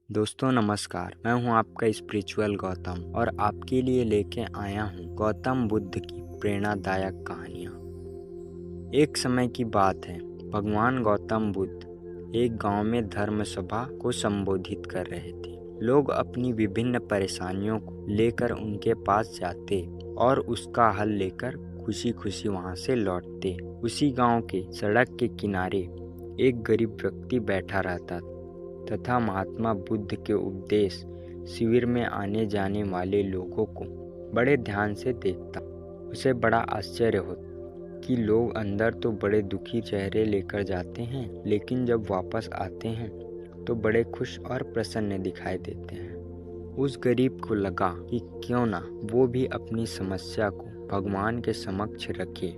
दोस्तों नमस्कार। मैं हूं आपका स्पिरिचुअल गौतम और आपके लिए लेके आया हूं गौतम बुद्ध की प्रेरणादायक कहानियां। एक समय की बात है, भगवान गौतम बुद्ध एक गांव में धर्म सभा को संबोधित कर रहे थे। लोग अपनी विभिन्न परेशानियों को लेकर उनके पास जाते और उसका हल लेकर खुशी खुशी वहां से लौटते। उसी गांव के सड़क के किनारे एक गरीब व्यक्ति बैठा रहता तथा महात्मा बुद्ध के उपदेश शिविर में आने जाने वाले लोगों को बड़े ध्यान से देखता। उसे बड़ा आश्चर्य होता कि लोग अंदर तो बड़े दुखी चेहरे लेकर जाते हैं, लेकिन जब वापस आते हैं तो बड़े खुश और प्रसन्न दिखाई देते हैं। उस गरीब को लगा कि क्यों ना वो भी अपनी समस्या को भगवान के समक्ष रखे।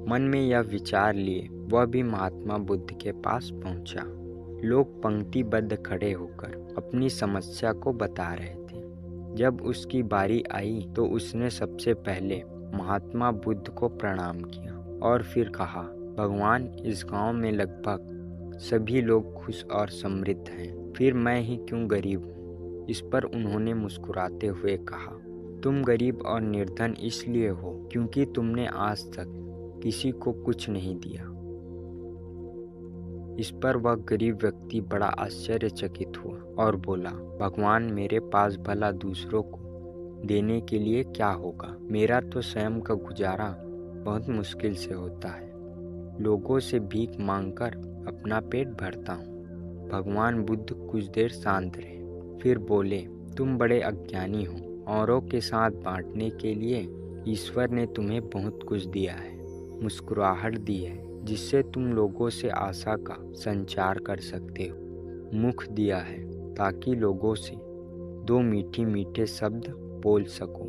मन में यह विचार लिए वह भी महात्मा बुद्ध के पास पहुंचा। लोग पंक्तिबद्ध खड़े होकर अपनी समस्या को बता रहे थे। जब उसकी बारी आई तो उसने सबसे पहले महात्मा बुद्ध को प्रणाम किया और फिर कहा, भगवान, इस गांव में लगभग सभी लोग खुश और समृद्ध हैं, फिर मैं ही क्यों गरीब हूँ। इस पर उन्होंने मुस्कुराते हुए कहा, तुम गरीब और निर्धन इसलिए हो क्योंकि तुमने आज तक किसी को कुछ नहीं दिया। इस पर वह गरीब व्यक्ति बड़ा आश्चर्यचकित हुआ और बोला, भगवान, मेरे पास भला दूसरों को देने के लिए क्या होगा। मेरा तो स्वयं का गुजारा बहुत मुश्किल से होता है। लोगों से भीख मांगकर अपना पेट भरता हूँ। भगवान बुद्ध कुछ देर शांत रहे, फिर बोले, तुम बड़े अज्ञानी हो। औरों के साथ बांटने के लिए ईश्वर ने तुम्हें बहुत कुछ दिया है, मुस्कुराहट दी है जिससे तुम लोगों से आशा का संचार कर सकते हो, मुख दिया है ताकि लोगों से दो मीठे मीठे शब्द बोल सको,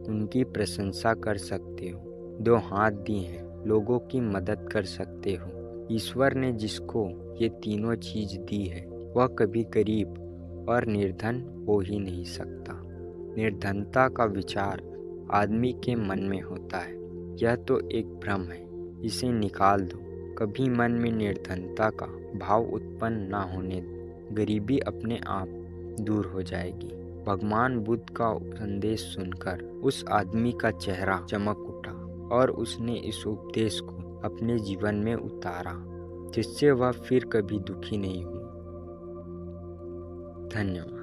उनकी प्रशंसा कर सकते हो, दो हाथ दिए हैं, लोगों की मदद कर सकते हो। ईश्वर ने जिसको ये तीनों चीज दी है वह कभी गरीब और निर्धन हो ही नहीं सकता। निर्धनता का विचार आदमी के मन में होता है, यह तो एक भ्रम है, इसे निकाल दो। कभी मन में निर्धनता का भाव उत्पन्न न होने, गरीबी अपने आप दूर हो जाएगी। भगवान बुद्ध का संदेश सुनकर उस आदमी का चेहरा चमक उठा और उसने इस उपदेश को अपने जीवन में उतारा, जिससे वह फिर कभी दुखी नहीं हुआ। धन्यवाद।